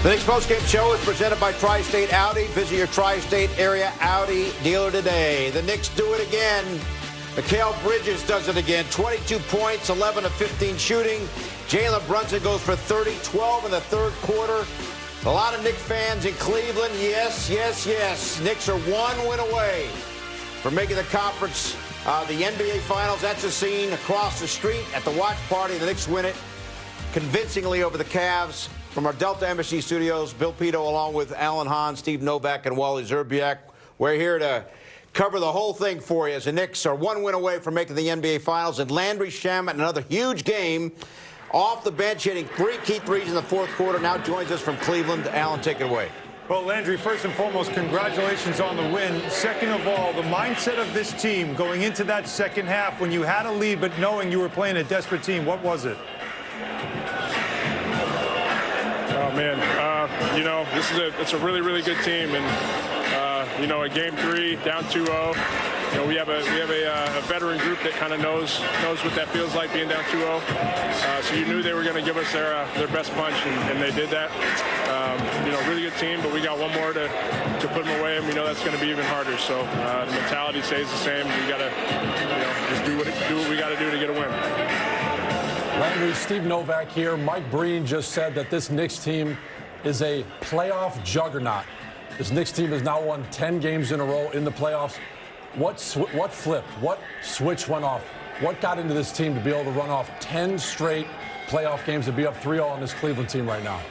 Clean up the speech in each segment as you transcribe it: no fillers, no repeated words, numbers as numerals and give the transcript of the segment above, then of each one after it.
The Knicks postgame show is presented by Tri-State Audi. Visit your Tri-State area Audi dealer today. The Knicks do it again. Mikal Bridges does it again. 22 points, 11 of 15 shooting. Jalen Brunson goes for 30, 12 in the third quarter. A lot of Knicks fans in Cleveland. Yes, yes, yes. Knicks are one win away from making the conference, the NBA Finals. That's a scene across the street at the watch party. The Knicks win it convincingly over the Cavs. From our Delta Embassy studios, Bill Pito along with Alan Hahn, Steve Novak, and Wally Zerbiak. We're here to cover the whole thing for you as the Knicks are one win away from making the NBA Finals. And Landry Shamet, another huge game, off the bench, hitting 3 key threes in the fourth quarter, now joins us from Cleveland. Alan, take it away. Well, Landry, first and foremost, congratulations on the win. Second of all, the mindset of this team going into that second half when you had a lead but knowing you were playing a desperate team, what was it? Oh, man, it's a really, really good team. And, at Game 3, down 2-0, we have a veteran group that kind of knows what that feels like being down 2-0. So you knew they were going to give us their best punch, and they did that. Really good team, but we got one more to put them away, and we know that's going to be even harder. So the mentality stays the same. We got to just do what we got to do to get a win. Landry, Steve Novak here. Mike Breen just said that this Knicks team is a playoff juggernaut. This Knicks team has now won 10 games in a row in the playoffs. What flipped? What switch went off? What got into this team to be able to run off 10 straight playoff games and be up 3-0 on this Cleveland team right now?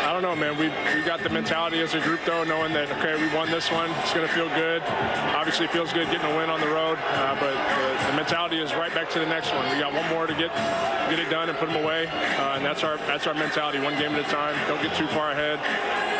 I don't know, man. We got the mentality as a group, though, knowing that, okay, we won this one. It's going to feel good. Obviously, it feels good getting a win on the road, but the mentality is right back to the next one. We got one more to get it done and put them away, and that's our mentality, one game at a time. Don't get too far ahead.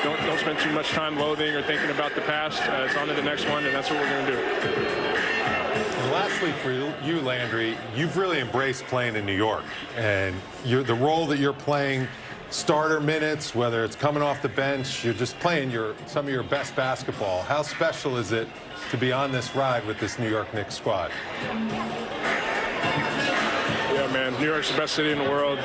Don't spend too much time loathing or thinking about the past. It's on to the next one, and that's what we're going to do. And lastly, for you, Landry, you've really embraced playing in New York, and the role that you're playing, starter minutes, whether it's coming off the bench, you're just playing some of your best basketball. How special is it to be on this ride with this New York Knicks squad? Yeah, man, New York's the best city in the world.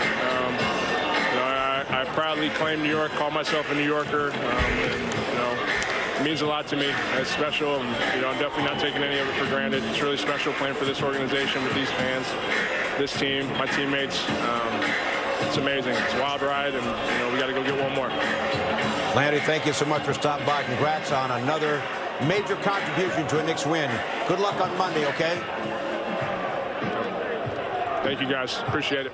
I proudly claim New York, call myself a New Yorker. It means a lot to me. It's special, and I'm definitely not taking any of it for granted. It's really special playing for this organization with these fans, this team, my teammates. It's amazing. It's a wild ride, and we got to go get one more. Landry, thank you so much for stopping by. Congrats on another major contribution to a Knicks win. Good luck on Monday, okay? Thank you, guys. Appreciate it.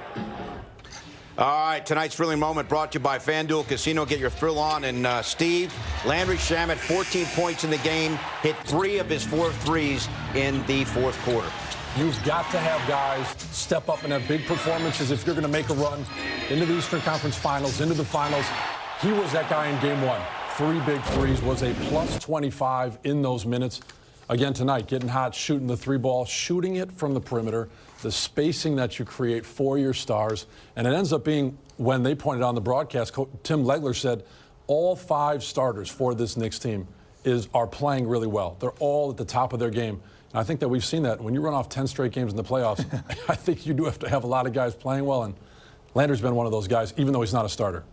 All right, tonight's thrilling moment brought to you by FanDuel Casino. Get your thrill on. And Steve, Landry Shamet, 14 points in the game, hit 3 of his 4 threes in the fourth quarter. You've got to have guys step up and have big performances if you're going to make a run into the Eastern Conference Finals, into the finals. He was that guy in Game 1. 3 big threes, was a plus 25 in those minutes. Again tonight, getting hot, shooting the 3-ball, shooting it from the perimeter, the spacing that you create for your stars. And it ends up being, when they pointed out on the broadcast, Tim Legler said all 5 starters for this Knicks team are playing really well. They're all at the top of their game. I think that we've seen that. When you run off 10 straight games in the playoffs, I think you do have to have a lot of guys playing well, and Landry's been one of those guys, even though he's not a starter.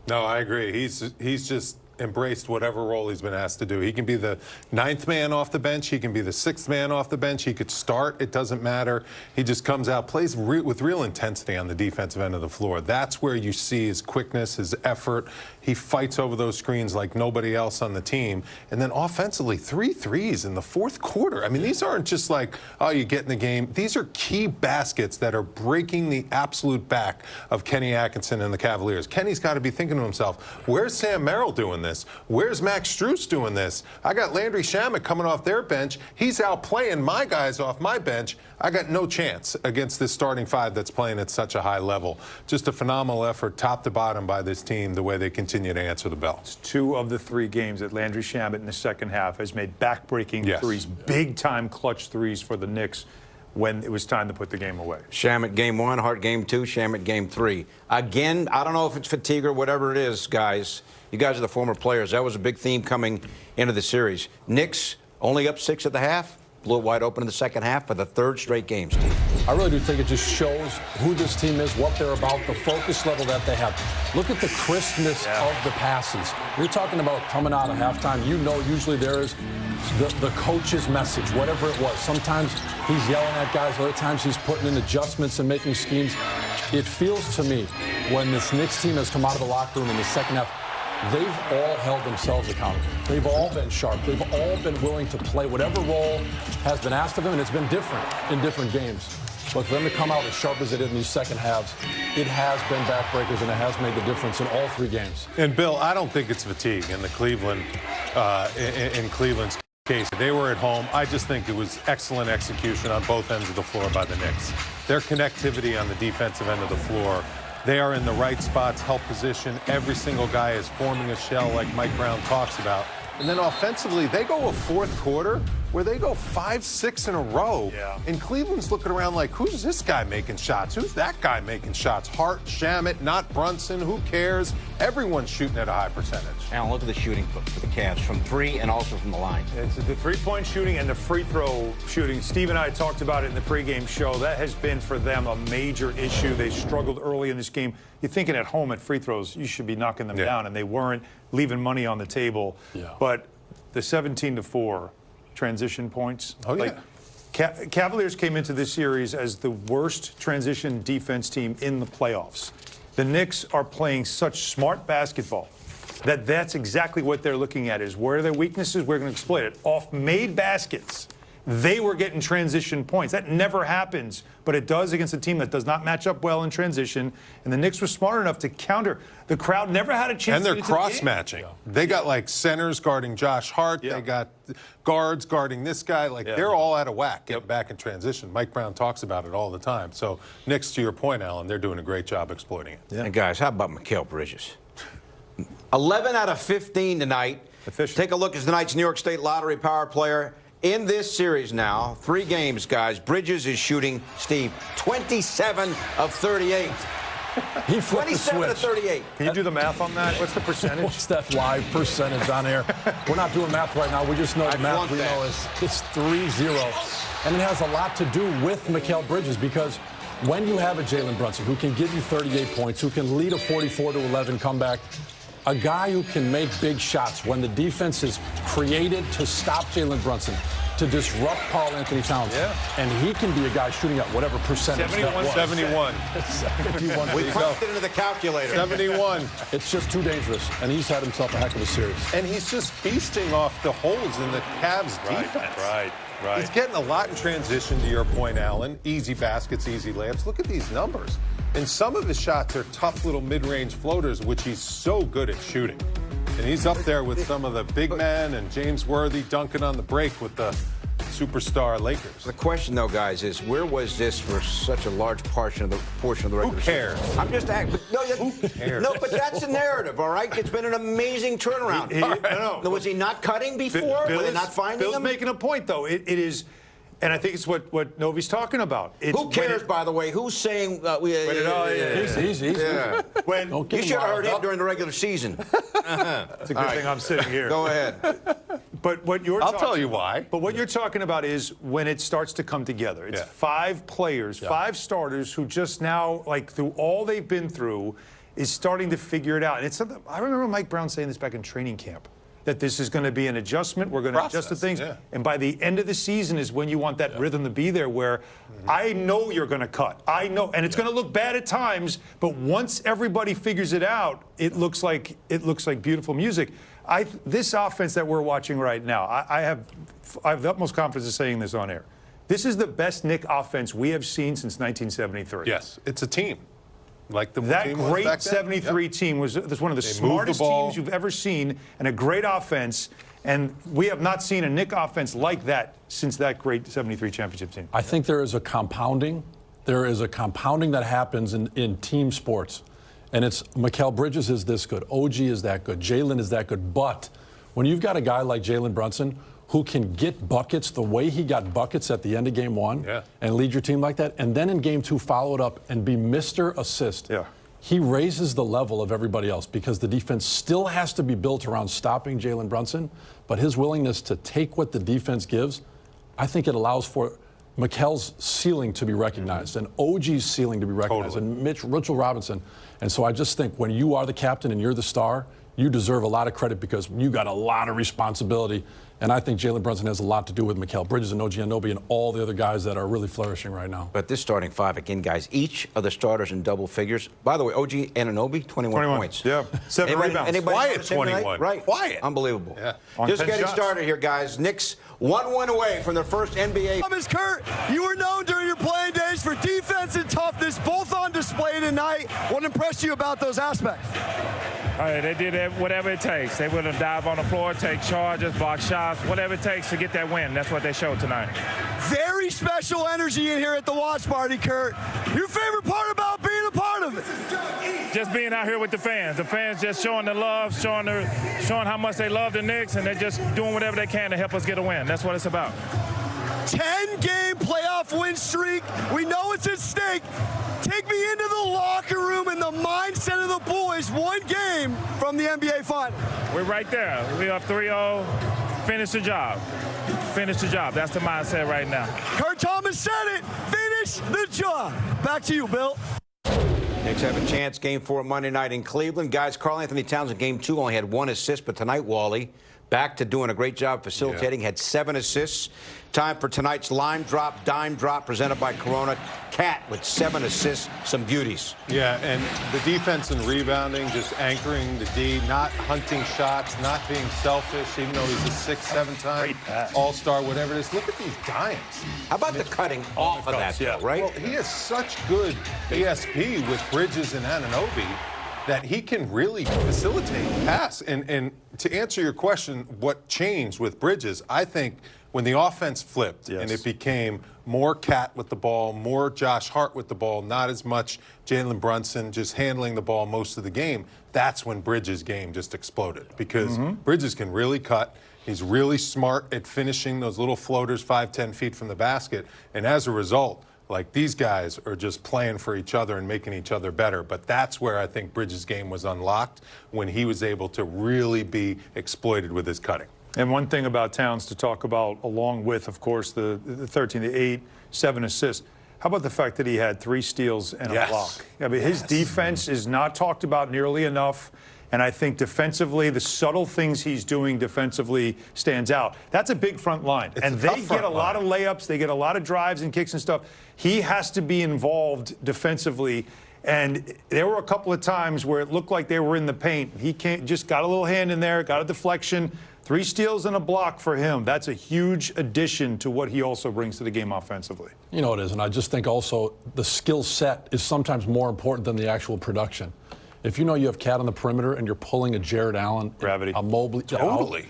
No, I agree. He's just embraced whatever role he's been asked to do. He can be the 9th man off the bench. He can be the 6th man off the bench. He could start. It doesn't matter. He just comes out, plays with real intensity on the defensive end of the floor. That's where you see his quickness, his effort. He fights over those screens like nobody else on the team. And then offensively, 3 threes in the fourth quarter. I mean, these aren't just like, oh, you get in the game. These are key baskets that are breaking the absolute back of Kenny Atkinson and the Cavaliers. Kenny's got to be thinking to himself, where's Sam Merrill doing this? Where's Max Strus doing this? I got Landry Shamet coming off their bench. He's out playing my guys off my bench. I got no chance against this starting 5 that's playing at such a high level. Just a phenomenal effort, top to bottom, by this team, the way they continue to answer the bell. It's 2 of the 3 games that Landry Shamet in the second half has made back-breaking threes, big-time clutch threes for the Knicks when it was time to put the game away. Shamet Game 1, Hart Game 2, Shamet Game 3. Again, I don't know if it's fatigue or whatever it is, guys. You guys are the former players. That was a big theme coming into the series. Knicks only up 6 at the half. blew it wide open in the second half for the third straight game, Steve. I really do think it just shows who this team is, what they're about, the focus level that they have. Look at the crispness of the passes. You're talking about coming out of halftime. You know usually there is the coach's message, whatever it was. Sometimes he's yelling at guys. Other times he's putting in adjustments and making schemes. It feels to me when this Knicks team has come out of the locker room in the second half, they've all held themselves accountable. They've all been sharp. They've all been willing to play whatever role has been asked of them, and it's been different in different games. But for them to come out as sharp as it did in these second halves, it has been backbreakers, and it has made the difference in all 3 games. And, Bill, I don't think it's fatigue in the Cleveland's case. They were at home. I just think it was excellent execution on both ends of the floor by the Knicks. Their connectivity on the defensive end of the floor, they are in the right spots, help position. Every single guy is forming a shell like Mike Brown talks about. And then offensively, they go a fourth quarter where they go 5-6 in a row. Yeah. And Cleveland's looking around like, who's this guy making shots? Who's that guy making shots? Hart, Shamet, not Brunson. Who cares? Everyone's shooting at a high percentage. Alan, look at the shooting for the Cavs from 3 and also from the line. It's the three-point shooting and the free throw shooting. Steve and I talked about it in the pregame show. That has been for them a major issue. They struggled early in this game. You're thinking at home at free throws, you should be knocking them down, and they weren't, leaving money on the table. Yeah. But the 17-4 transition points. Oh, yeah. Cavaliers came into this series as the worst transition defense team in the playoffs. The Knicks are playing such smart basketball that's exactly what they're looking at is where are their weaknesses, we're going to exploit it. Off made baskets, they were getting transition points. That never happens, but it does against a team that does not match up well in transition. And the Knicks were smart enough to counter. The crowd never had a chance. And they're cross-matching. They got like centers guarding Josh Hart. They got guards guarding this guy. Like they're all out of whack getting back in transition. Mike Brown talks about it all the time. So Knicks, to your point, Alan, they're doing a great job exploiting it. And guys, how about Mikal Bridges? 11 out of 15 tonight. Efficient. Take a look at tonight's New York State Lottery Power Player. In this series now, 3 games, guys, Bridges is shooting, Steve, 27 of 38. He flipped the 27 switch. of 38. Can you do the math on that? What's the percentage? What's that live percentage on air? We're not doing math right now. We just know the math we know is it's 3-0. And it has a lot to do with Mikal Bridges because when you have a Jalen Brunson who can give you 38 points, who can lead a 44-11 comeback, a guy who can make big shots when the defense is created to stop Jalen Brunson, to disrupt Karl Anthony Towns. And he can be a guy shooting at whatever percentage 71. 71. We punched it into the calculator. 71. It's just too dangerous, and he's had himself a heck of a series. And he's just feasting off the holes in the Cavs defense. Right. He's getting a lot in transition, to your point, Alan. Easy baskets, easy layups. Look at these numbers. And some of his shots are tough little mid-range floaters, which he's so good at shooting. And he's up there with some of the big men and James Worthy dunking on the break with the superstar Lakers. The question, though, guys, is where was this for such a large portion of the regular season? Who cares? I'm just asking. Who cares? No, but that's the narrative, all right? It's been an amazing turnaround. No. Was he not cutting before? Were they not finding Bill's him? making a point, though. It is, and I think it's what Novi's talking about. Who cares, by the way? Who's saying Easy. When you should have heard him during the regular season. It's a good thing I'm sitting here. Go ahead. But what you're I'll tell you why. But what you're talking about is when it starts to come together. It's 5 players, 5 starters who just now, like through all they've been through, is starting to figure it out. And it's something I remember Mike Brown saying this back in training camp, that this is going to be an adjustment. We're going to adjust the things. And by the end of the season is when you want that rhythm to be there where I know you're going to cut. I know. And it's going to look bad at times, but once everybody figures it out, it looks like beautiful music. This offense that we're watching right now, I have the utmost confidence in saying this on air. This is the best Knick offense we have seen since 1973. Yes, it's a team. Like that great 73 team was one of the smartest teams you've ever seen and a great offense. And we have not seen a Knick offense like that since that great 73 championship team. I think there is a compounding. There is a compounding that happens in team sports. And it's Mikal Bridges is this good. OG is that good. Jalen is that good. But when you've got a guy like Jalen Brunson who can get buckets the way he got buckets at the end of game 1 and lead your team like that, and then in game 2 follow it up and be Mr. Assist, he raises the level of everybody else because the defense still has to be built around stopping Jalen Brunson, but his willingness to take what the defense gives, I think it allows for Mikal's ceiling to be recognized and OG's ceiling to be recognized and Mitchell Robinson. And so I just think when you are the captain and you're the star, you deserve a lot of credit because you got a lot of responsibility. And I think Jalen Brunson has a lot to do with Mikal Bridges and OG Anunoby and all the other guys that are really flourishing right now. But this starting five, again, guys, each of the starters in double figures. By the way, OG Anunoby, 21 points. Yeah, 7 rebounds. Quiet 21. Right. Quiet. Unbelievable. Yeah. Just getting started here, guys. Knicks 1 win away from their first NBA. Thomas Kurt, you were known during your playing days for defense and toughness, both on display tonight. What impressed you about those aspects? They did whatever it takes. They would have dive on the floor, take charges, block shots, whatever it takes to get that win. That's what they showed tonight. Very special energy in here at the watch party, Kurt. Your favorite part about being a part of it? Just being out here with the fans. The fans just showing the love, showing how much they love the Knicks, and they're just doing whatever they can to help us get a win. That's what it's about. 10-game playoff win streak. We know it's at stake. Take me into the locker room and the mindset of the boys. One game from the NBA Finals. We're right there. We're up 3-0. Finish the job. Finish the job. That's the mindset right now. Kurt Thomas said it. Finish the job. Back to you, Bill. Knicks have a chance. Game 4 Monday night in Cleveland. Guys, Karl-Anthony Towns in Game 2 only had 1 assist, but tonight, Wally, back to doing a great job facilitating, had 7 assists. Time for tonight's line drop, dime drop, presented by Corona. Cat with 7 assists, some beauties. Yeah, and the defense and rebounding, just anchoring the D, not hunting shots, not being selfish, even though he's a 6, 7-time all-star, whatever it is. Look at these dimes. How about the cutting off of that, though, right? Well, he has such good ESP with Bridges and Anunoby that he can really facilitate pass. And to answer your question, what changed with Bridges, I think when the offense flipped and it became more Cat with the ball, more Josh Hart with the ball, not as much Jalen Brunson just handling the ball most of the game, that's when Bridges' game just exploded because Bridges can really cut. He's really smart at finishing those little floaters 5, 10 feet from the basket. And as a result, like, these guys are just playing for each other and making each other better. But that's where I think Bridges' game was unlocked, when he was able to really be exploited with his cutting. And one thing about Towns to talk about, along with, of course, the 13, the 8, 7 assists, how about the fact that he had 3 steals and a block? I mean, his defense is not talked about nearly enough. And I think defensively, the subtle things he's doing defensively stands out. That's a big front line. And they get a lot of layups. They get a lot of drives and kicks and stuff. He has to be involved defensively. And there were a couple of times where it looked like they were in the paint. He just got a little hand in there, got a deflection. 3 steals and a block for him. That's a huge addition to what he also brings to the game offensively. You know it is, and I just think also the skill set is sometimes more important than the actual production. If you know you have Cat on the perimeter and you're pulling a Jared Allen, a Mobley,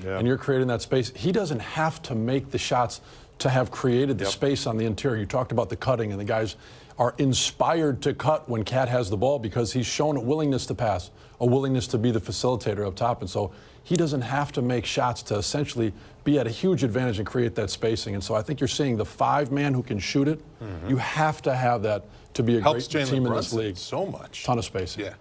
and you're creating that space, he doesn't have to make the shots to have created the space on the interior. You talked about the cutting, and the guys are inspired to cut when Cat has the ball because he's shown a willingness to pass, a willingness to be the facilitator up top. And so he doesn't have to make shots to essentially be at a huge advantage and create that spacing. And so I think you're seeing the 5-man who can shoot it. You have to have that to be a great team in this league. So much. Ton of spacing. Yeah.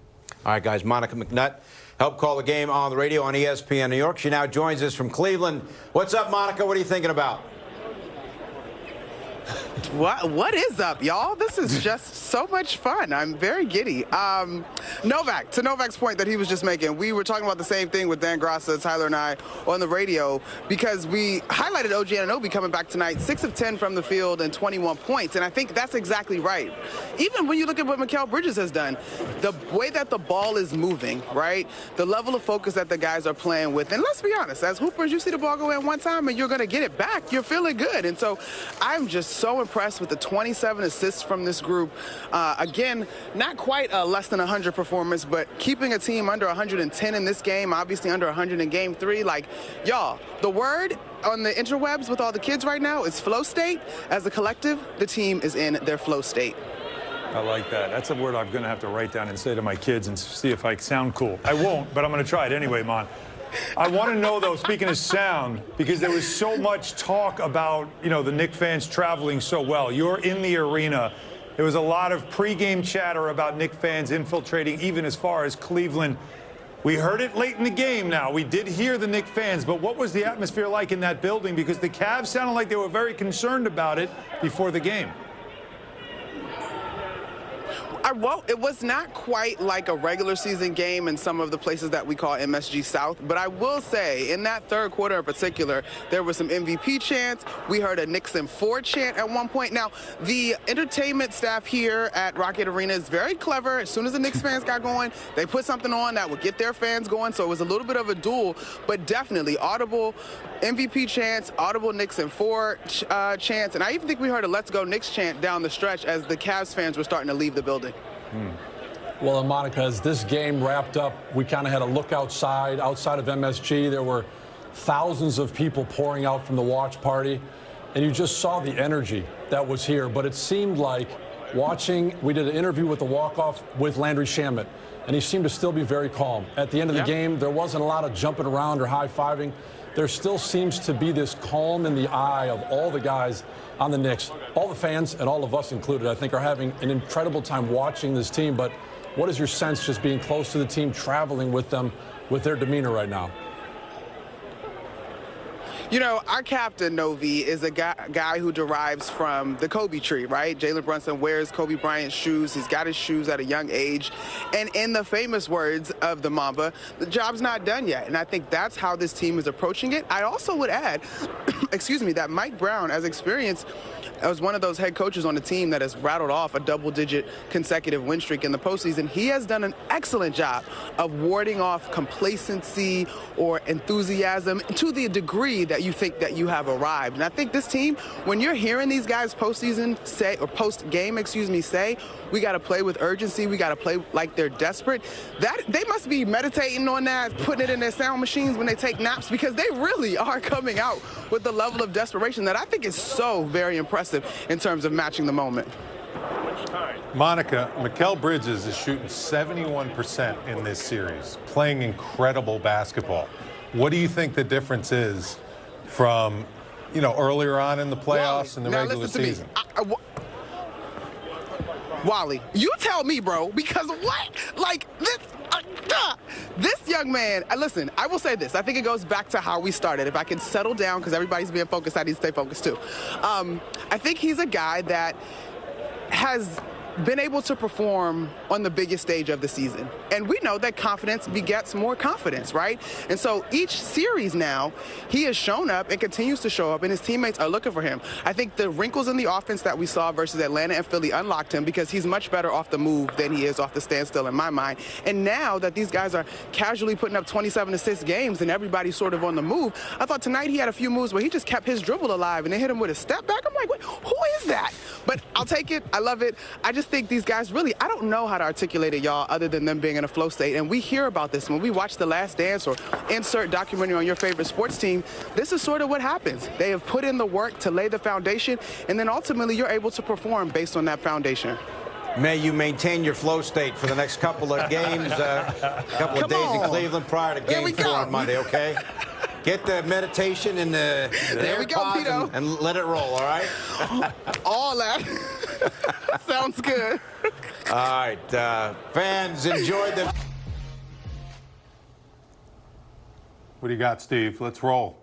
All right, guys, Monica McNutt helped call the game on the radio on ESPN New York. She now joins us from Cleveland. What's up, Monica? What are you thinking about? What is up, y'all? This is just so much fun. I'm very giddy. Novak, to Novak's point that he was just making, we were talking about the same thing with Dan Grassa, Tyler, and I on the radio because we highlighted OG Anunoby coming back tonight, 6 of 10 from the field and 21 points, and I think that's exactly right. Even when you look at what Mikal Bridges has done, the way that the ball is moving, right, the level of focus that the guys are playing with, and let's be honest, as hoopers, you see the ball go in one time and you're going to get it back. You're feeling good, and so I'm just so impressed with the 27 assists from this group. Again, not quite a less than 100 performance, but keeping a team under 110 in this game, obviously under 100 in Game 3. Like, y'all, the word on the interwebs with all the kids right now is flow state. As a collective, the team is in their flow state. I like that. That's a word I'm going to have to write down and say to my kids and see if I sound cool. I won't, but I'm going to try it anyway, Mon. I want to know, though, speaking of sound, because there was so much talk about, the Knicks fans traveling so well. You're in the arena. There was a lot of pregame chatter about Knicks fans infiltrating even as far as Cleveland. We heard it late in the game now. We did hear the Knicks fans, but what was the atmosphere like in that building? Because the Cavs sounded like they were very concerned about it before the game. Well, it was not quite like a regular season game in some of the places that we call MSG South, but I will say in that third quarter in particular, there were some MVP chants. We heard a Knicks in 4 chant at one point. Now, the entertainment staff here at Rocket Arena is very clever. As soon as the Knicks fans got going, they put something on that would get their fans going, so it was a little bit of a duel, but definitely audible MVP chants, audible Knicks in 4 chants, and I even think we heard a Let's Go Knicks chant down the stretch as the Cavs fans were starting to leave the building. Well, and Monica, as this game wrapped up, we kind of had a look outside of MSG. There were thousands of people pouring out from the watch party, and you just saw the energy that was here. But it seemed like we did an interview with the walk-off with Landry Shamet, and he seemed to still be very calm. At the end of the game, there wasn't a lot of jumping around or high-fiving. There still seems to be this calm in the eye of all the guys on the Knicks. All the fans, and all of us included, I think, are having an incredible time watching this team. But what is your sense just being close to the team, traveling with them, with their demeanor right now? You know, our captain, Novi, is a guy who derives from the Kobe tree, right? Jalen Brunson wears Kobe Bryant's shoes. He's got his shoes at a young age. And in the famous words of the Mamba, the job's not done yet. And I think that's how this team is approaching it. I also would add, excuse me, that Mike Brown, as experienced, as one of those head coaches on the team that has rattled off a double-digit consecutive win streak in the postseason, he has done an excellent job of warding off complacency or enthusiasm to the degree that you think that you have arrived. And I think this team, when you're hearing these guys postseason say, or post-game, excuse me, say, we got to play with urgency, we got to play like they're desperate, that they must be meditating on that, putting it in their sound machines when they take naps, because they really are coming out with the level of desperation that I think is so very impressive in terms of matching the moment. Monica, Mikal Bridges is shooting 71% in this series, playing incredible basketball. What do you think the difference is from, earlier on in the playoffs and the regular season? Wally, you tell me, bro, because what? Like, this young man, listen, I will say this. I think it goes back to how we started. If I can settle down, because everybody's being focused, I need to stay focused too. I think he's a guy that has been able to perform on the biggest stage of the season. And we know that confidence begets more confidence, right? And so each series now, he has shown up and continues to show up, and his teammates are looking for him. I think the wrinkles in the offense that we saw versus Atlanta and Philly unlocked him, because he's much better off the move than he is off the standstill in my mind. And now that these guys are casually putting up 27-assist games and everybody's sort of on the move, I thought tonight he had a few moves where he just kept his dribble alive and they hit him with a step back. I'm like, wait, who is that? But I'll take it. I love it. I just think these guys really, I don't know how to articulate it, y'all, other than them being in a flow state. And we hear about this when we watch The Last Dance or insert documentary on your favorite sports team. This is sort of what happens. They have put in the work to lay the foundation, and then ultimately you're able to perform based on that foundation. May you maintain your flow state for the next couple of games, couple of days in Cleveland prior to Game 4 on Monday, okay? Get the meditation in the AirPods and let it roll, all right? All that. Sounds good. All right, fans, enjoy the... What do you got, Steve? Let's roll.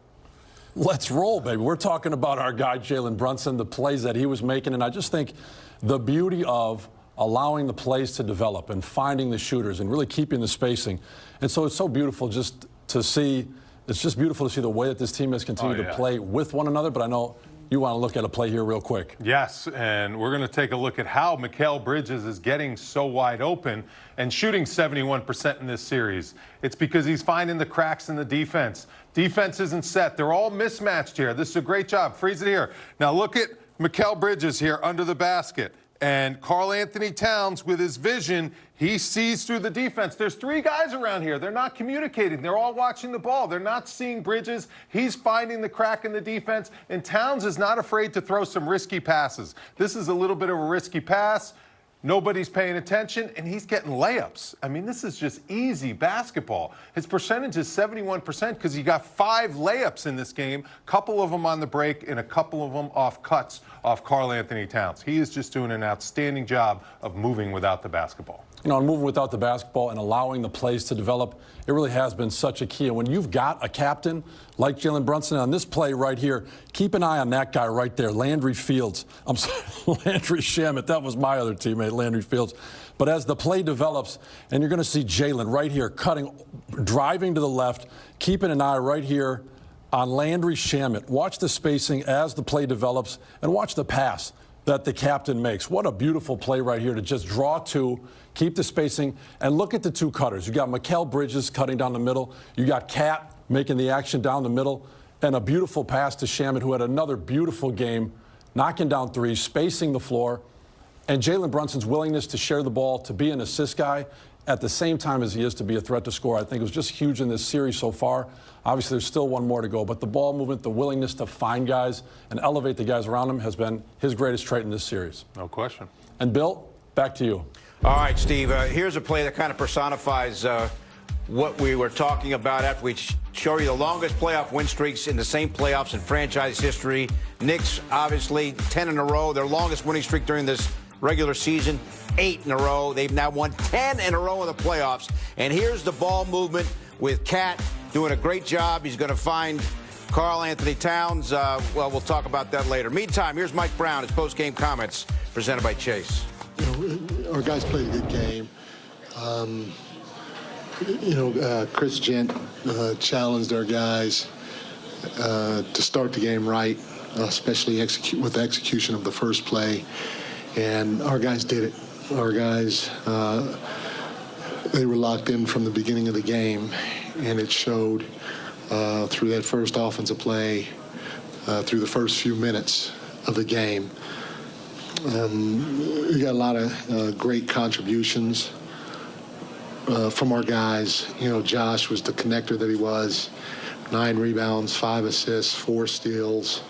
Let's roll, baby. We're talking about our guy, Jalen Brunson, the plays that he was making, and I just think the beauty of allowing the plays to develop and finding the shooters and really keeping the spacing. And so it's so beautiful just to see. It's just beautiful to see the way that this team has continued to play with one another, but I know you want to look at a play here real quick. Yes, and we're going to take a look at how Mikal Bridges is getting so wide open and shooting 71% in this series. It's because he's finding the cracks in the defense. Defense isn't set. They're all mismatched here. This is a great job. Freeze it here. Now look at Mikal Bridges here under the basket. And Karl Anthony Towns, with his vision, he sees through the defense. There's 3 guys around here. They're not communicating. They're all watching the ball. They're not seeing Bridges. He's finding the crack in the defense. And Towns is not afraid to throw some risky passes. This is a little bit of a risky pass. Nobody's paying attention, and he's getting layups. I mean, this is just easy basketball. His percentage is 71% because he got 5 layups in this game, a couple of them on the break and a couple of them off cuts off Karl Anthony Towns. He is just doing an outstanding job of moving without the basketball. you know, and moving without the basketball and allowing the plays to develop, it really has been such a key. And when you've got a captain like Jalen Brunson on this play right here, keep an eye on that guy right there, Landry Fields. I'm sorry, Landry Shamet. That was my other teammate, Landry Fields. But as the play develops, and you're going to see Jalen right here cutting, driving to the left, keeping an eye right here on Landry Shamet. Watch the spacing as the play develops, and watch the pass that the captain makes. What a beautiful play right here to just draw two, keep the spacing, and look at the two cutters. You got Mikal Bridges cutting down the middle. You got Cat making the action down the middle, and a beautiful pass to Shamet, who had another beautiful game, knocking down threes, spacing the floor. And Jalen Brunson's willingness to share the ball, to be an assist guy at the same time as he is to be a threat to score, I think it was just huge in this series so far. Obviously, there's still one more to go, but the ball movement, the willingness to find guys and elevate the guys around him has been his greatest trait in this series. No question. And Bill, back to you. All right, Steve, here's a play that kind of personifies what we were talking about after we show you the longest playoff win streaks in the same playoffs in franchise history. Knicks, obviously, 10 in a row, their longest winning streak during this regular season, 8 in a row. They've now won 10 in a row in the playoffs. And here's the ball movement with Cat doing a great job. He's going to find Karl Anthony Towns. Well, we'll talk about that later. Meantime, here's Mike Brown, his post-game comments presented by Chase. You know, our guys played a good game. Chris Gent challenged our guys to start the game right, especially with the execution of the first play. And our guys did it. Our guys, they were locked in from the beginning of the game, and it showed through that first offensive play, through the first few minutes of the game. We got a lot of great contributions from our guys. You know, Josh was the connector that he was. 9 rebounds, 5 assists, 4 steals.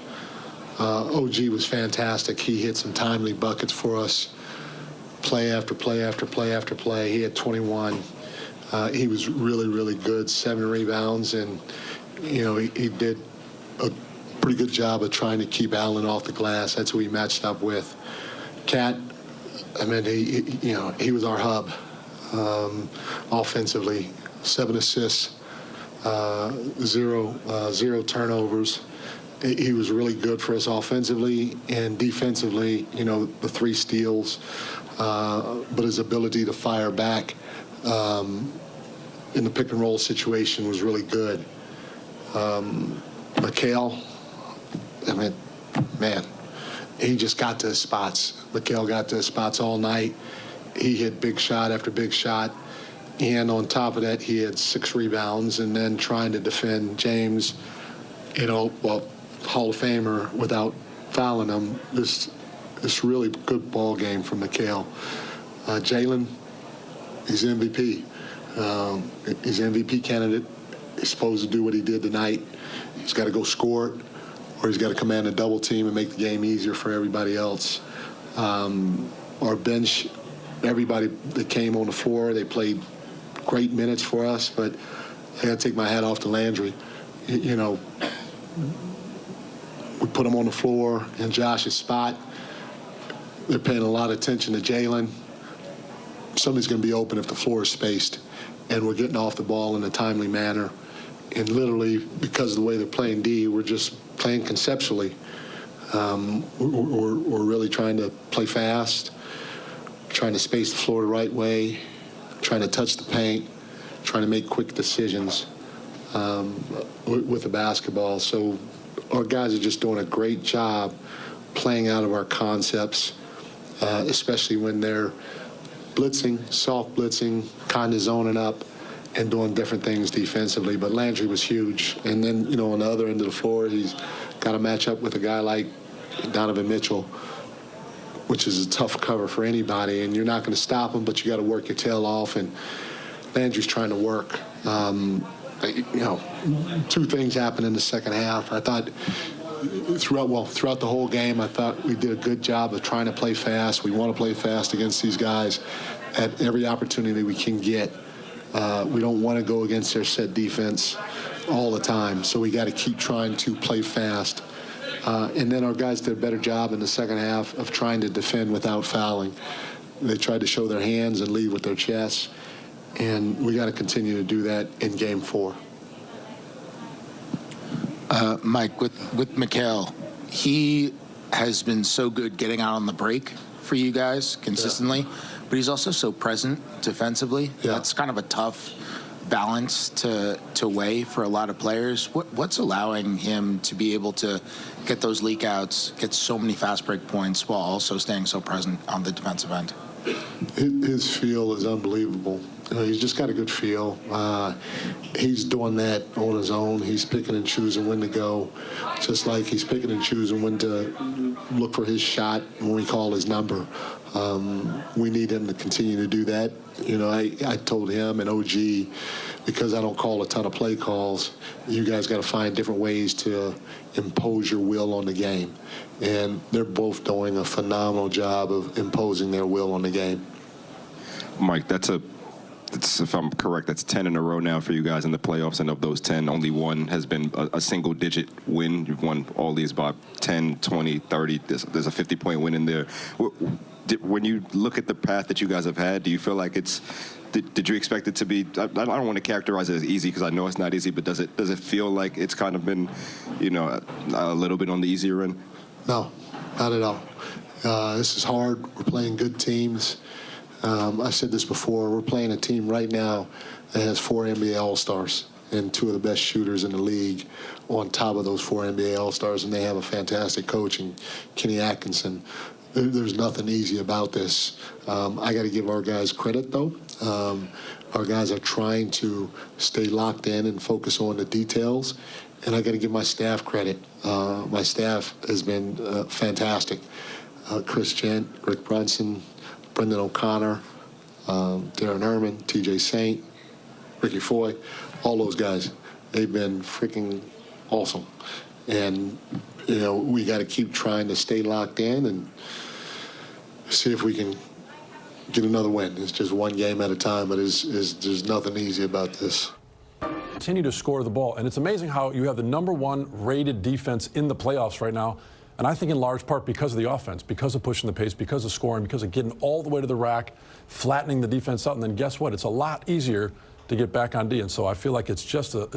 OG was fantastic. He hit some timely buckets for us. Play after play after play after play. He had 21. He was really, really good. 7 rebounds, and you know he did a pretty good job of trying to keep Allen off the glass. That's who he matched up with. Cat, I mean, he was our hub offensively. 7 assists, 0 turnovers. He was really good for us offensively and defensively. You know, the 3 steals, but his ability to fire back in the pick and roll situation was really good. Mikal, I mean, man, he just got to his spots. Mikal got to his spots all night. He hit big shot after big shot. And on top of that, he had 6 rebounds, and then trying to defend James, Hall of Famer, without fouling him. This really good ball game from Mikal. Jalen, he's MVP. He's an MVP candidate. He's supposed to do what he did tonight. He's got to go score it, or he's got to command a double team and make the game easier for everybody else. Our bench, everybody that came on the floor, they played great minutes for us, but I got to take my hat off to Landry. You know, we put him on the floor in Josh's spot. They're paying a lot of attention to Jalen. Somebody's going to be open if the floor is spaced, and we're getting off the ball in a timely manner. And literally, because of the way they're playing D, we're just playing conceptually. We're really trying to play fast, trying to space the floor the right way, trying to touch the paint, trying to make quick decisions with the basketball. So our guys are just doing a great job playing out of our concepts, especially when they're blitzing, soft blitzing, kind of zoning up, and doing different things defensively. But Landry was huge. And then, you know, on the other end of the floor, he's got to match up with a guy like Donovan Mitchell, which is a tough cover for anybody. And you're not going to stop him, but you got to work your tail off. And Landry's trying to work. You know, 2 things happened in the second half. I thought throughout the whole game, I thought we did a good job of trying to play fast. We want to play fast against these guys at every opportunity we can get. We don't want to go against their set defense all the time, so we got to keep trying to play fast. And then our guys did a better job in the second half of trying to defend without fouling. They tried to show their hands and lead with their chests, and we got to continue to do that in Game 4. Mike, with Mikal, he has been so good getting out on the break for you guys consistently, but he's also so present defensively. That's kind of a tough balance to weigh for a lot of players. What's allowing him to be able to get those leak outs, get so many fast break points while also staying so present on the defensive end? His feel is unbelievable. He's just got a good feel. He's doing that on his own. He's picking and choosing when to go, just like he's picking and choosing when to look for his shot when we call his number. We need him to continue to do that. You know, I told him and OG, because I don't call a ton of play calls, you guys got to find different ways to impose your will on the game. And they're both doing a phenomenal job of imposing their will on the game. Mike, if I'm correct, that's 10 in a row now for you guys in the playoffs, and of those 10, only one has been a single-digit win. You've won all these by 10, 20, 30. There's a 50-point win in there. When you look at the path that you guys have had, do you feel like did you expect it to be, I don't want to characterize it as easy because I know it's not easy, but does it feel like it's kind of been, you know, a little bit on the easier end? No, not at all. This is hard. We're playing good teams. I said this before. We're playing a team right now that has 4 NBA All-Stars and 2 of the best shooters in the league on top of those 4 NBA All-Stars, and they have a fantastic coach in Kenny Atkinson. There's nothing easy about this. I got to give our guys credit, though. Our guys are trying to stay locked in and focus on the details, and I got to give my staff credit. My staff has been fantastic. Chris Gent, Rick Brunson, Brendan O'Connor, Darren Herman, TJ Saint, Ricky Foy, all those guys. They've been freaking awesome. And, you know, we got to keep trying to stay locked in and see if we can get another win. It's just one game at a time, but there's nothing easy about this. Continue to score the ball, and it's amazing how you have the #1 rated defense in the playoffs right now. And I think in large part because of the offense, because of pushing the pace, because of scoring, because of getting all the way to the rack, flattening the defense out, and then guess what? It's a lot easier to get back on D. And so I feel like it's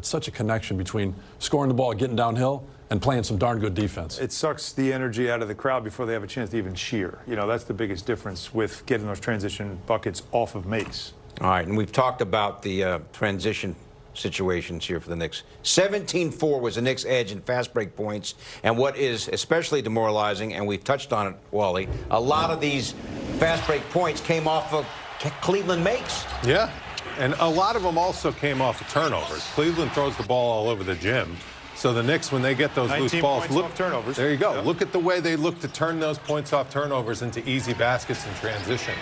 such a connection between scoring the ball, getting downhill, and playing some darn good defense. It sucks the energy out of the crowd before they have a chance to even cheer. You know, that's the biggest difference with getting those transition buckets off of Mace. All right, and we've talked about the transition situations here for the Knicks. 17-4 was the Knicks' edge in fast break points, and what is especially demoralizing, and we've touched on it, Wally, a lot of these fast break points came off of Cleveland makes. Yeah, and a lot of them also came off of turnovers. Cleveland throws the ball all over the gym. So the Knicks, when they get those loose balls, look, off turnovers. There you go. Yep. Look at the way they look to turn those points off turnovers into easy baskets in transition.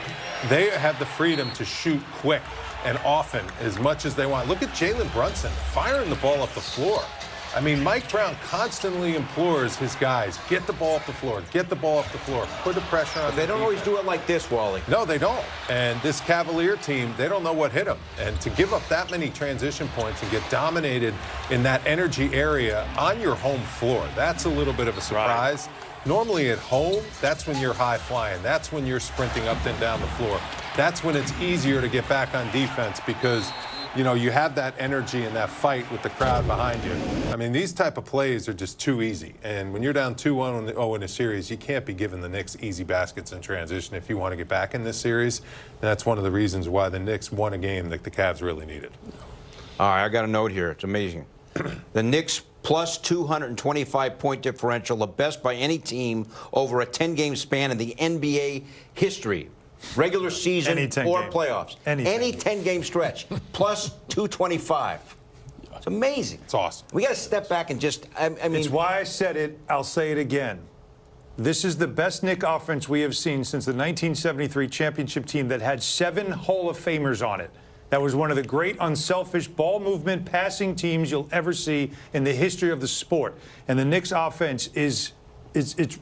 They have the freedom to shoot quick and often as much as they want. Look at Jalen Brunson firing the ball up the floor. I mean, Mike Brown constantly implores his guys, get the ball up the floor, get the ball up the floor, put the pressure on. But they don't always do it like this, Wally. No, they don't. And this Cavalier team, they don't know what hit them. And to give up that many transition points and get dominated in that energy area on your home floor, that's a little bit of a surprise. Right. Normally at home, that's when you're high flying. That's when you're sprinting up and down the floor. That's when it's easier to get back on defense because, you know, you have that energy and that fight with the crowd behind you. I mean, these type of plays are just too easy. And when you're down 2-1-0 in a series, you can't be giving the Knicks easy baskets in transition if you want to get back in this series. And that's one of the reasons why the Knicks won a game that the Cavs really needed. All right, I got a note here. It's amazing. The Knicks plus 225-point differential, the best by any team over a 10-game span in the NBA history. Regular season or playoffs. Any 10-game stretch. Plus 225. It's amazing. It's awesome. We got to step back and just, I mean. It's why I said it. I'll say it again. This is the best Knick offense we have seen since the 1973 championship team that had 7 Hall of Famers on it. That was one of the great unselfish ball movement passing teams you'll ever see in the history of the sport. And the Knicks offense it's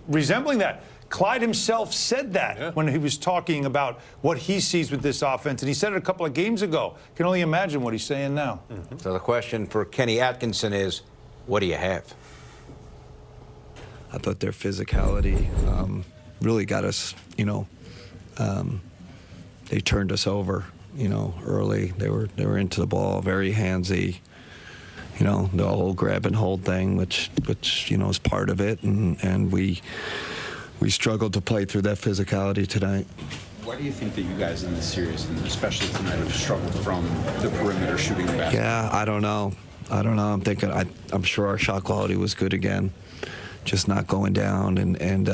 resembling that. Clyde himself said that when he was talking about what he sees with this offense, and he said it a couple of games ago. Can only imagine what he's saying now. Mm-hmm. So the question for Kenny Atkinson is, what do you have? I thought their physicality really got us, you know, turned us over, early. They were into the ball, very handsy. The whole grab and hold thing, which is part of it, and we struggled to play through that physicality tonight. Why do you think that you guys in this series, and especially tonight, have struggled from the perimeter shooting the basket? Yeah, I don't know. I'm sure our shot quality was good again, just not going down, and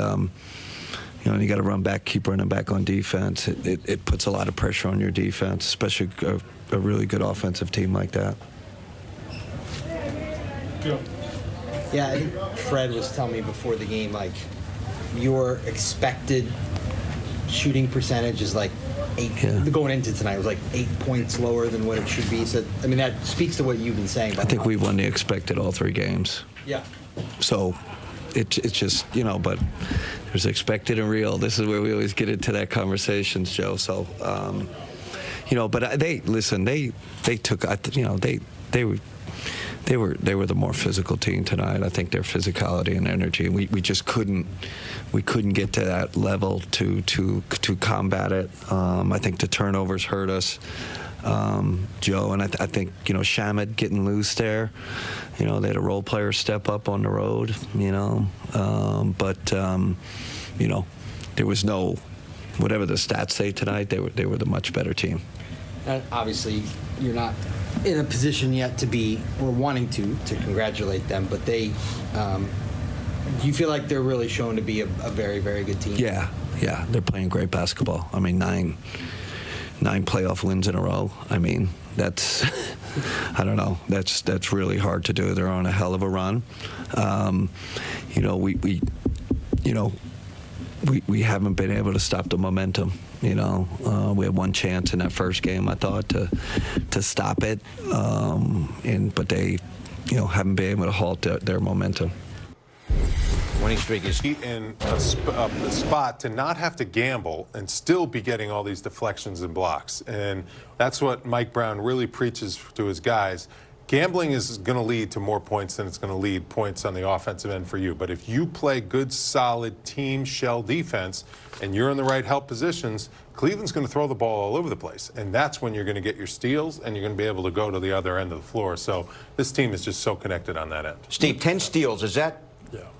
you got to run back, keep running back on defense. It puts a lot of pressure on your defense, especially a really good offensive team like that. Yeah, I think Fred was telling me before the game, like, your expected shooting percentage is like 8. Yeah. Going into tonight, it was like 8 points lower than what it should be. So, I mean, that speaks to what you've been saying. I think we won the expected all 3 games. Yeah. So it's just, but there's expected and real. This is where we always get into that conversations, Joe. So, but they took, they were the more physical team tonight. I think their physicality and energy, and we just couldn't get to that level to combat it. I think the turnovers hurt us, Joe, and I think Shamet getting loose there. They had a role player step up on the road. But there was no, whatever the stats say tonight, they were the much better team. Obviously, you're not in a position yet to be, or wanting to congratulate them, but do you feel like they're really shown to be a very, very good team? Yeah, they're playing great basketball. I mean, nine playoff wins in a row. I mean, that's I don't know. That's really hard to do. They're on a hell of a run. We haven't been able to stop the momentum. We had one chance in that first game, I thought, to stop it, but they, haven't been able to halt their momentum. Winning streak is in a spot to not have to gamble and still be getting all these deflections and blocks, and that's what Mike Brown really preaches to his guys. Gambling is going to lead to more points than it's going to lead points on the offensive end for you. But if you play good, solid team shell defense and you're in the right help positions, Cleveland's going to throw the ball all over the place. And that's when you're going to get your steals and you're going to be able to go to the other end of the floor. So this team is just so connected on that end. Steve, 10 steals, is that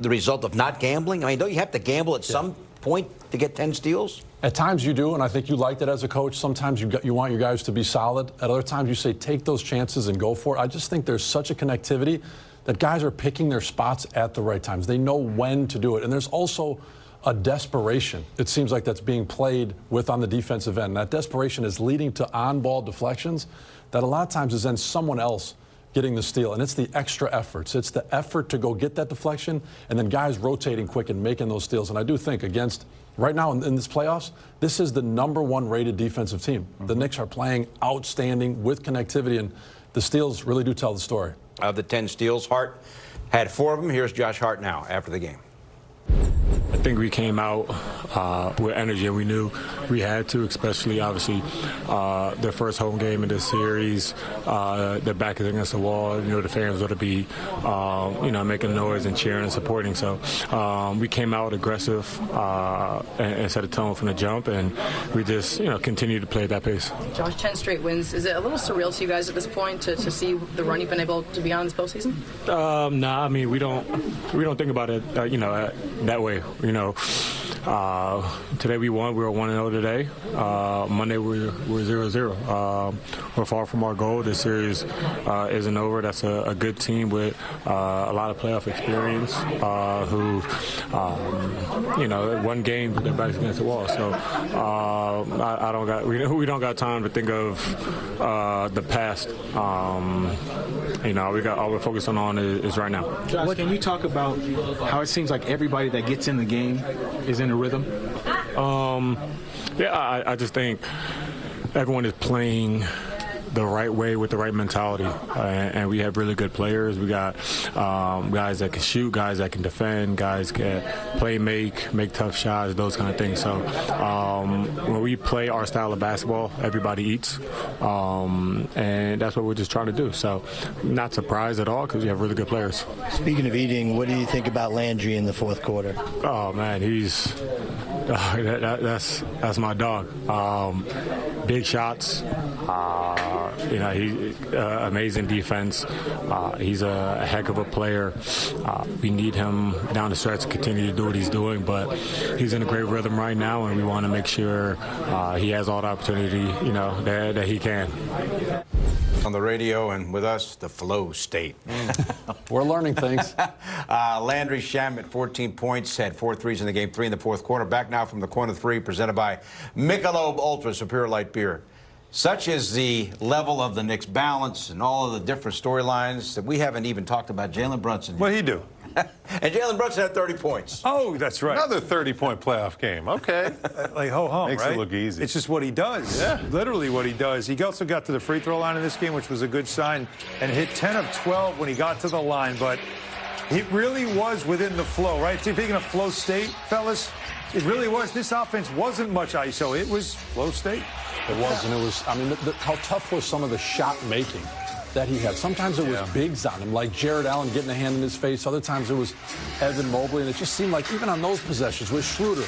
the result of not gambling? I mean, don't you have to gamble at some point to get 10 steals? At times you do, and I think you like that as a coach. Sometimes you want your guys to be solid. At other times you say take those chances and go for it. I just think there's such a connectivity that guys are picking their spots at the right times. They know when to do it. And there's also a desperation, it seems like, that's being played with on the defensive end. And that desperation is leading to on-ball deflections that a lot of times is then someone else getting the steal. And it's the extra efforts. It's the effort to go get that deflection and then guys rotating quick and making those steals. And I do think against, right now in this playoffs, this is the #1 rated defensive team. The Knicks are playing outstanding with connectivity, and the steals really do tell the story. Of the 10 steals, Hart had 4 of them. Here's Josh Hart now after the game. I think we came out with energy, and we knew we had to, especially, obviously, their first home game in this series. Their back is against the wall. The fans ought to be, making noise and cheering and supporting. So we came out aggressive and set a tone from the jump, and we just, continue to play at that pace. Josh, 10 straight wins. Is it a little surreal to you guys at this point to see the run you've been able to be on this postseason? Nah, I mean, we don't think about it, that way. Today we won. We were 1-0 today. Monday we're 0-0. We're far from our goal. This series isn't over. That's a good team with a lot of playoff experience. Who, one game their backs against the wall. So we don't got time to think of the past. We got all we're focusing on is right now. Josh, can you talk about how it seems like everybody that gets in the game is in a rhythm? I just think everyone is playing the right way with the right mentality. And we have really good players. We got guys that can shoot, guys that can defend, guys can play, make tough shots, those kind of things. So when we play our style of basketball, everybody eats. And that's what we're just trying to do. So not surprised at all because we have really good players. Speaking of eating, what do you think about Landry in the fourth quarter? Oh, man, he's that's my dog. Big shots. He's amazing defense. He's a heck of a player. We need him down the stretch to continue to do what he's doing, but he's in a great rhythm right now, and we want to make sure he has all the opportunity, that he can. On the radio and with us, the flow state. We're learning things. Landry Shamet, 14 points, had 4 threes in the game, 3 in the fourth quarter. Back now from the corner 3, presented by Michelob Ultra Superior Light Beer. Such is the level of the Knicks' balance and all of the different storylines that we haven't even talked about Jalen Brunson. What'd he do? And Jalen Brunson had 30 points. Oh, that's right. Another 30-point playoff game. Okay. Like ho-hum, Makes right? it look easy. It's just what he does. Yeah. Literally what he does. He also got to the free throw line in this game, which was a good sign, and hit 10 of 12 when he got to the line. But it really was within the flow, right? Speaking of flow state, fellas, it really was. This offense wasn't much ISO. It was flow state. It was, and it was, how tough was some of the shot making that he had? Sometimes it was bigs on him, like Jared Allen getting a hand in his face. Other times it was Evan Mobley, and it just seemed like even on those possessions with Schroeder,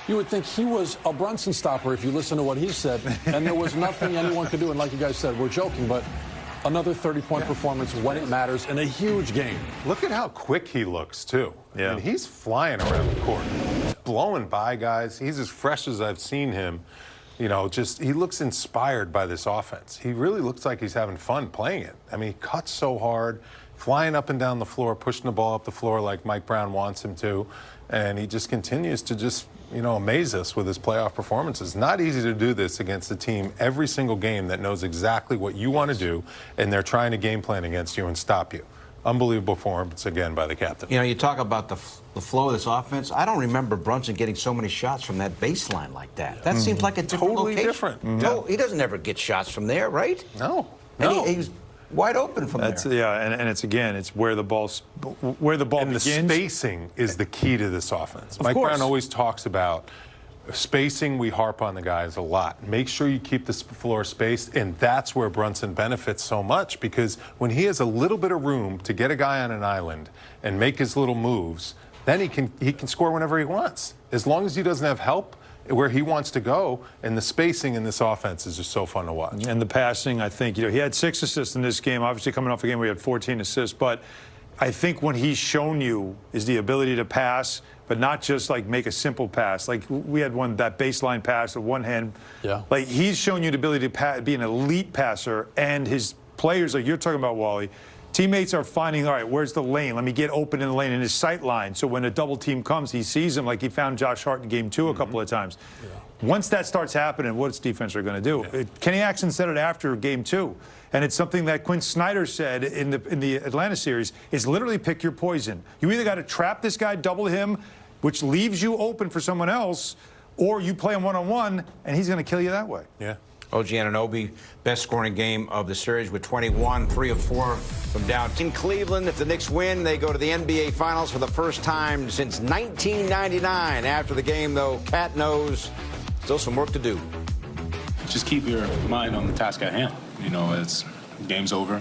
you would think he was a Brunson stopper if you listen to what he said, and there was nothing anyone could do. And like you guys said, we're joking, but another 30-point performance when it matters in a huge game. Look at how quick he looks, too. Yeah. I mean, he's flying around the court, blowing by guys. He's as fresh as I've seen him. He looks inspired by this offense. He really looks like he's having fun playing it. I mean, he cuts so hard, flying up and down the floor, pushing the ball up the floor like Mike Brown wants him to. And he just continues to amaze us with his playoff performances. Not easy to do this against a team every single game that knows exactly what you want to do, and they're trying to game plan against you and stop you. Unbelievable performance, again, by the captain. You talk about the flow of this offense. I don't remember Brunson getting so many shots from that baseline like that. That seems like a different totally location. Different. No, he doesn't ever get shots from there, right? No. He's wide open from there. Yeah, and it's where the ball begins. The spacing is the key to this offense. Mike Brown always talks about spacing. We harp on the guys a lot. Make sure you keep the floor spaced, and that's where Brunson benefits so much, because when he has a little bit of room to get a guy on an island and make his little moves, then he can score whenever he wants, as long as he doesn't have help where he wants to go. And the spacing in this offense is just so fun to watch. And the passing, I think, he had 6 assists in this game, obviously coming off a game where he had 14 assists, but I think what he's shown you is the ability to pass, but not just like make a simple pass. Like we had that baseline pass with one hand. Yeah. Like he's shown you the ability to be an elite passer, and his players, like you're talking about, Wally, teammates are finding, all right, where's the lane? Let me get open in the lane in his sight line. So when a double team comes, he sees him, like he found Josh Hart in game 2 a couple of times. Yeah. Once that starts happening, what's defense are going to do? Yeah. Kenny Atkinson said it after game 2. And it's something that Quinn Snyder said in the Atlanta series, is literally pick your poison. You either got to trap this guy, double him, which leaves you open for someone else, or you play him one-on-one, and he's going to kill you that way. Yeah. OG Anunoby, best scoring game of the series with 21, 3 of 4 from down. In Cleveland, if the Knicks win, they go to the NBA Finals for the first time since 1999. After the game, though, Cat knows still some work to do. Just keep your mind on the task at hand. It's game's over.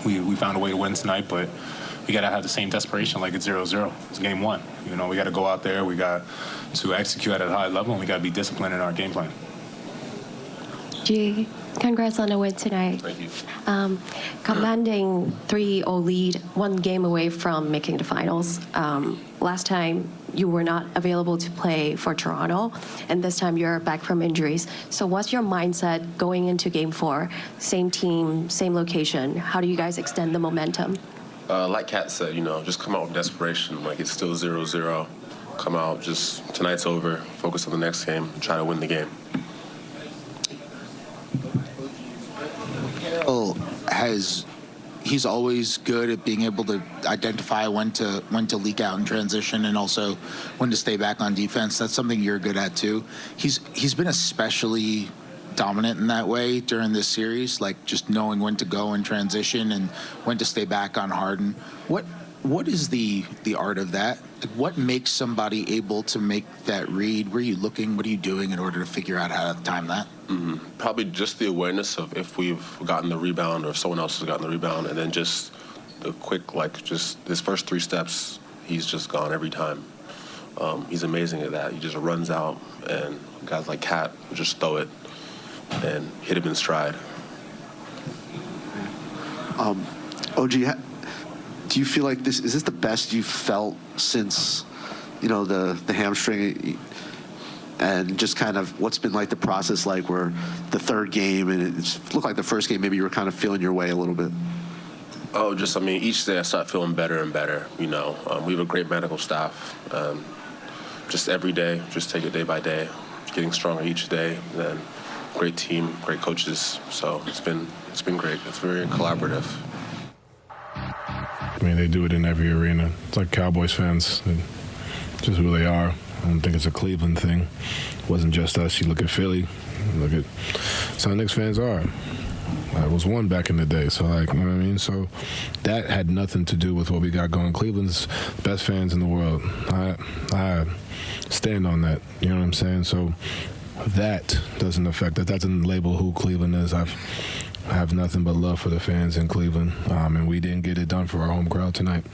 We found a way to win tonight, but we got to have the same desperation like it's 0-0. It's game 1. We got to go out there. We got to execute at a high level, and we got to be disciplined in our game plan. G, congrats on the win tonight. Thank you. Commanding 3-0 lead, 1 game away from making the finals. Last time you were not available to play for Toronto, and this time you're back from injuries. So what's your mindset going into game 4? Same team, same location. How do you guys extend the momentum? Like Kat said, just come out with desperation. Like it's still 0-0. Come out, just tonight's over, focus on the next game, and try to win the game. He's always good at being able to identify when to leak out in transition, and also when to stay back on defense. That's something you're good at too. He's been especially dominant in that way during this series, like just knowing when to go in transition and when to stay back on Harden. What is the art of that? Like, what makes somebody able to make that read? Where are you looking? What are you doing in order to figure out how to time that? Probably just the awareness of if we've gotten the rebound or if someone else has gotten the rebound, and then just the quick, like, just his first 3 steps, he's just gone every time. He's amazing at that. He just runs out, and guys like Cat will just throw it and hit him in stride. OG, do you feel like is this the best you've felt since, the hamstring, and just kind of what's been like the process like where the third game and it looked like the first game maybe you were kind of feeling your way a little bit? Oh, each day I start feeling better and better, We have a great medical staff. Just every day, just take it day by day, getting stronger each day. And then great team, great coaches. So it's been great. It's very collaborative. I mean, they do it in every arena. It's like Cowboys fans, just who they are. I don't think it's a Cleveland thing. It wasn't just us. You look at Philly, look at some Knicks fans are. I was one back in the day, so you know what I mean? So that had nothing to do with what we got going. Cleveland's the best fans in the world. I stand on that, you know what I'm saying? So that doesn't affect that. That doesn't label who Cleveland is. I have nothing but love for the fans in Cleveland, and we didn't get it done for our home crowd tonight.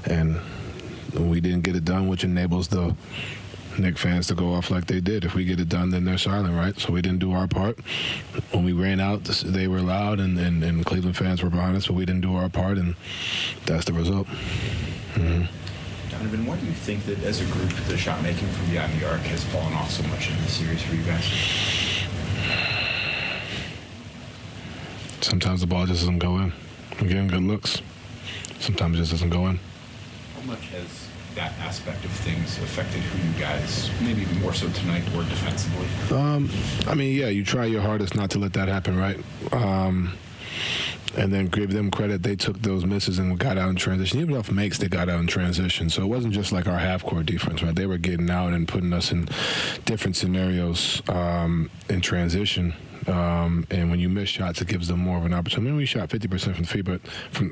And we didn't get it done, which enables the Knicks fans to go off like they did. If we get it done, then they're silent, right? So we didn't do our part. When we ran out, they were loud, and Cleveland fans were behind us, but we didn't do our part, and that's the result. Donovan, why do you think that as a group, the shot making from beyond the arc has fallen off so much in the series for you guys? Sometimes the ball just doesn't go in. We're getting good looks. Sometimes it just doesn't go in. How much has that aspect of things affected who you guys, maybe more so tonight or defensively? I mean, yeah, you try your hardest not to let that happen, right? And then give them credit. They took those misses and got out in transition. Even off makes, they got out in transition. So it wasn't just like our half-court defense, right? They were getting out and putting us in different scenarios in transition. And when you miss shots, it gives them more of an opportunity. I mean, we shot 50%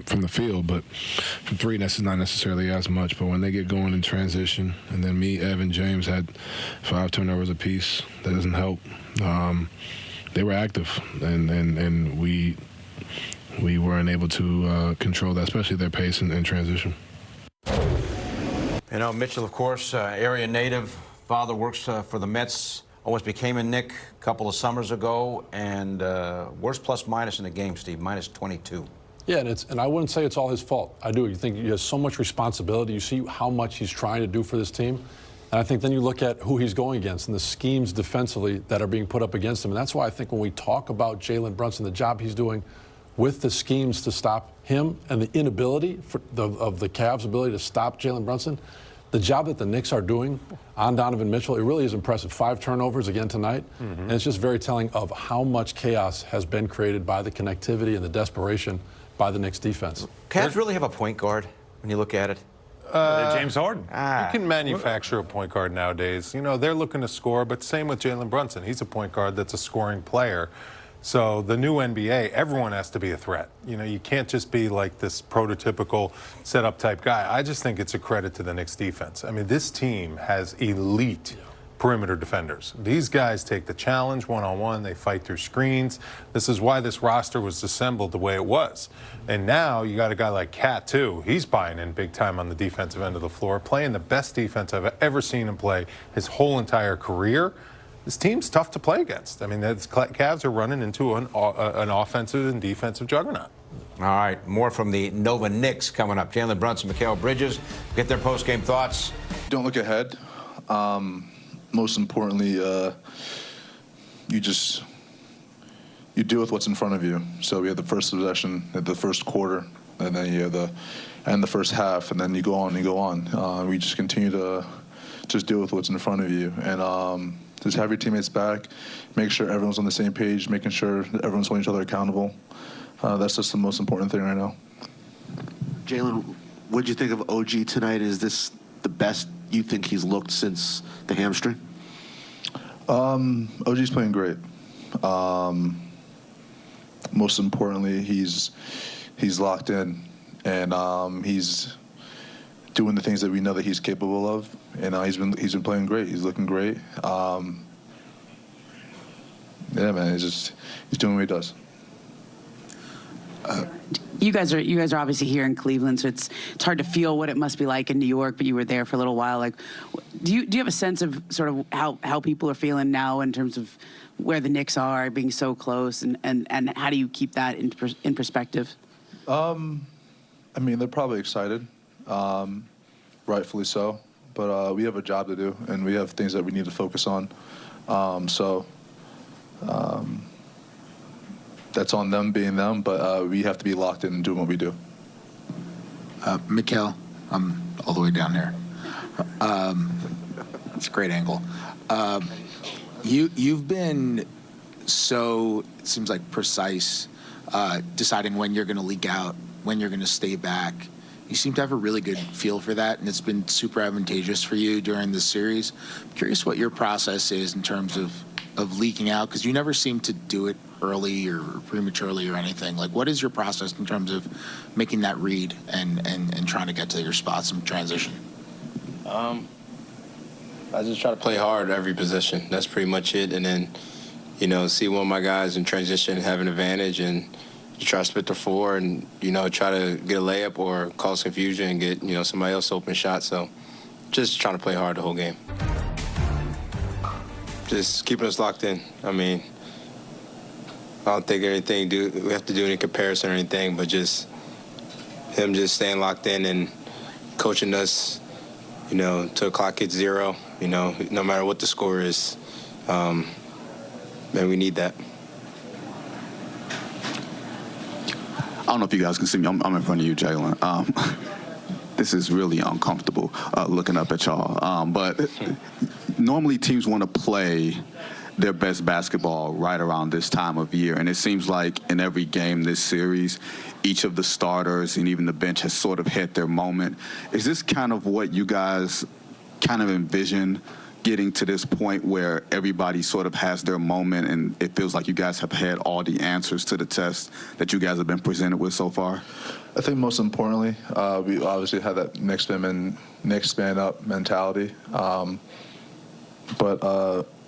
from the field, but from three, that's not necessarily as much. But when they get going in transition, and then me, Evan, James had 5 turnovers apiece, that doesn't help. They were active, and we weren't able to control that, especially their pace in transition. You know, Mitchell, of course, area native, father works for the Mets. Almost became a Knick a couple of summers ago, and worst plus minus in the game, Steve, minus 22. Yeah, and I wouldn't say it's all his fault. I do. You think he has so much responsibility. You see how much he's trying to do for this team. And I think then you look at who he's going against and the schemes defensively that are being put up against him. And that's why I think when we talk about Jalen Brunson, the job he's doing with the schemes to stop him and the inability of the Cavs' ability to stop Jalen Brunson, the job that the Knicks are doing on Donovan Mitchell, it really is impressive. 5 turnovers again tonight. And it's just very telling of how much chaos has been created by the connectivity and the desperation by the Knicks defense. Cavs really have a point guard when you look at it? James Harden. You can manufacture a point guard nowadays. You know, they're looking to score, but same with Jalen Brunson. He's a point guard that's a scoring player. So the new NBA, everyone has to be a threat. You know, you can't just be like this prototypical setup type guy. I just think it's a credit to the Knicks defense. I mean, this team has elite perimeter defenders. These guys take the challenge one-on-one. They fight through screens. This is why this roster was assembled the way it was. And now you got a guy like Cat, too. He's buying in big time on the defensive end of the floor, playing the best defense I've ever seen him play his whole entire career. This team's tough to play against. I mean, the Cavs are running into an offensive and defensive juggernaut. All right, more from the Nova Knicks coming up. Jalen Brunson, Mikal Bridges, get their post-game thoughts. Don't look ahead. Most importantly, you deal with what's in front of you. So we have the first possession at the first quarter, and then you have the first half, and then you go on and you go on. We just continue to just deal with what's in front of you, and just have your teammates back, make sure everyone's on the same page, making sure that everyone's holding each other accountable. That's just the most important thing right now. Jalen, what did you think of OG tonight? Is this the best you think he's looked since the hamstring? OG's playing great. Most importantly, he's locked in, and he's doing the things that we know that he's capable of, and he's been playing great. He's looking great. Yeah, man, he's doing what he does. You guys are obviously here in Cleveland, so it's hard to feel what it must be like in New York. But you were there for a little while. Like, do you have a sense of sort of how people are feeling now in terms of where the Knicks are being so close, and how do you keep that in perspective? I mean, they're probably excited, rightfully so. But we have a job to do, and we have things that we need to focus on. That's on them being them, but we have to be locked in and doing what we do. Mikal, I'm all the way down here. It's a great angle. You've been so, it seems like, precise, deciding when you're going to leak out, when you're going to stay back. You seem to have a really good feel for that, and it's been super advantageous for you during this series. I'm curious what your process is in terms of leaking out, because you never seem to do it early or prematurely or anything. Like, what is your process in terms of making that read and trying to get to your spots in transition? I just try to play hard every possession. That's pretty much it. And then, see one of my guys in transition have an advantage, and you try to split the floor and, try to get a layup or cause confusion and get, somebody else open shot. So just trying to play hard the whole game. Just keeping us locked in. I mean, I don't think we have to do any comparison or anything, but just him just staying locked in and coaching us, till the clock hits 0, no matter what the score is. Man, we need that. I don't know if you guys can see me. I'm in front of you, Jalen. This is really uncomfortable looking up at y'all. But normally teams want to play their best basketball right around this time of year. And it seems like in every game this series, each of the starters and even the bench has sort of hit their moment. Is this kind of what you guys kind of envision, getting to this point where everybody sort of has their moment and it feels like you guys have had all the answers to the test that you guys have been presented with so far? I think most importantly, we obviously had that Knicks man up mentality. But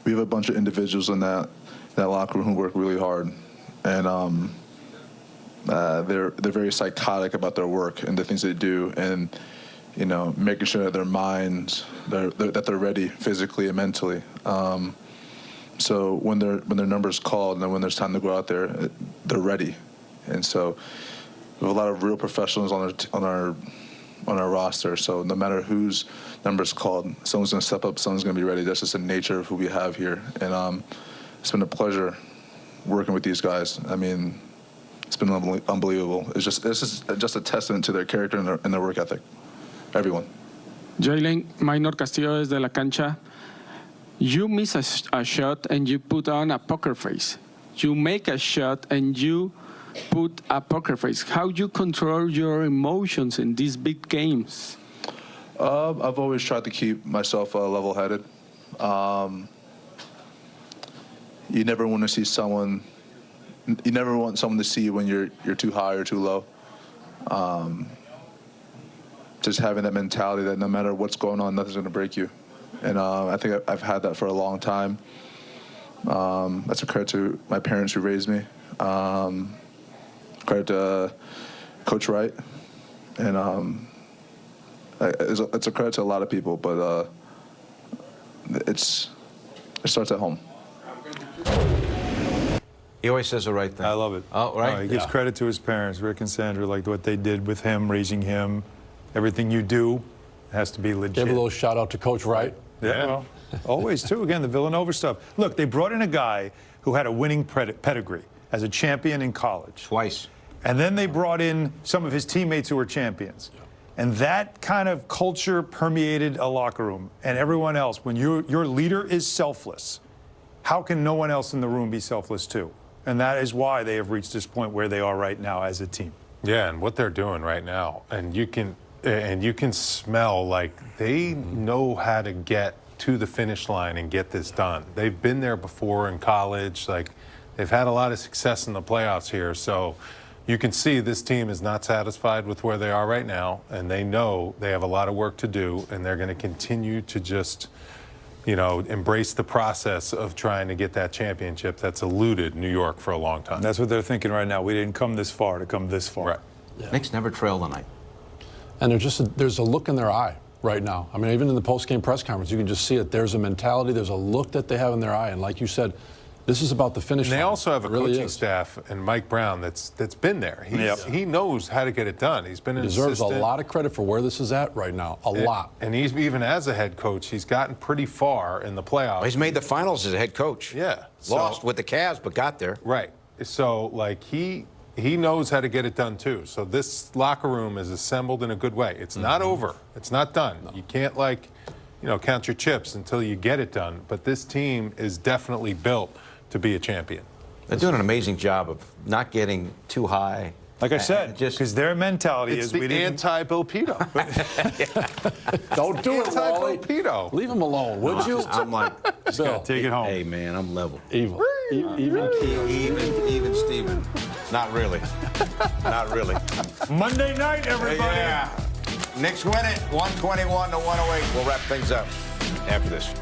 we have a bunch of individuals in that locker room who work really hard, and they're very psychotic about their work and the things they do, and making sure that their minds that they're ready physically and mentally. So when their number's called and then when there's time to go out there, they're ready. And so we have a lot of real professionals on our roster. So no matter whose number's called, someone's going to step up, someone's going to be ready. That's just the nature of who we have here. And it's been a pleasure working with these guys. I mean, it's been unbelievable. It's just a testament to their character and their work ethic. Everyone. Jalen, Minor Castillo desde la cancha. You miss a shot and you put on a poker face. You make a shot and you put a poker face. How do you control your emotions in these big games? I've always tried to keep myself level-headed. You never want to see someone. You never want someone to see you when you're too high or too low. Just having that mentality that no matter what's going on, nothing's going to break you. And I think I've had that for a long time. That's a credit to my parents who raised me. Credit to Coach Wright. And it's a credit to a lot of people, but it starts at home. He always says the right thing. I love it. Oh, right. He gives credit to his parents, Rick and Sandra, like what they did with him, raising him. Everything you do has to be legit. Give a little shout out to Coach Wright. Yeah, well, always, too. Again, the Villanova stuff. Look, they brought in a guy who had a winning pedigree as a champion in college. Twice. And then they brought in some of his teammates who were champions. Yeah. And that kind of culture permeated a locker room. And everyone else, when your leader is selfless, how can no one else in the room be selfless, too? And that is why they have reached this point where they are right now as a team. Yeah, and what they're doing right now. And you can smell like they know how to get to the finish line and get this done. They've been there before in college. Like, They've had a lot of success in the playoffs here, so you can see this team is not satisfied with where they are right now, and they know they have a lot of work to do, and they're going to continue to just, embrace the process of trying to get that championship that's eluded New York for a long time. That's what they're thinking right now. We didn't come this far to come this far. Right. Yeah. Knicks never trail tonight. And there's a look in their eye right now. I mean, even in the post-game press conference, you can just see it. There's a mentality, there's a look that they have in their eye. And like you said, this is about the finish line. They also have a really coaching staff and Mike Brown that's been there. He knows how to get it done. He's been an assistant. Deserves a lot of credit for where this is at right now. A lot. And he's even as a head coach, he's gotten pretty far in the playoffs. Well, he's made the finals as a head coach. Yeah. Lost with the Cavs, but got there. Right. So, like, he knows how to get it done, too. So this locker room is assembled in a good way. It's not over. It's not done. No. You can't, count your chips until you get it done. But this team is definitely built to be a champion. They're doing an amazing job of not getting too high. Like I said, because their mentality is we didn't anti-Bill Pito. Don't do it, Wally. Bill Pito. Leave him alone, would you? I'm like, just gotta take it home. Hey man, I'm level. Evil. Even Steven. Not really. Not really. Monday night, everybody. Yeah. Knicks win it, 121-108. We'll wrap things up after this.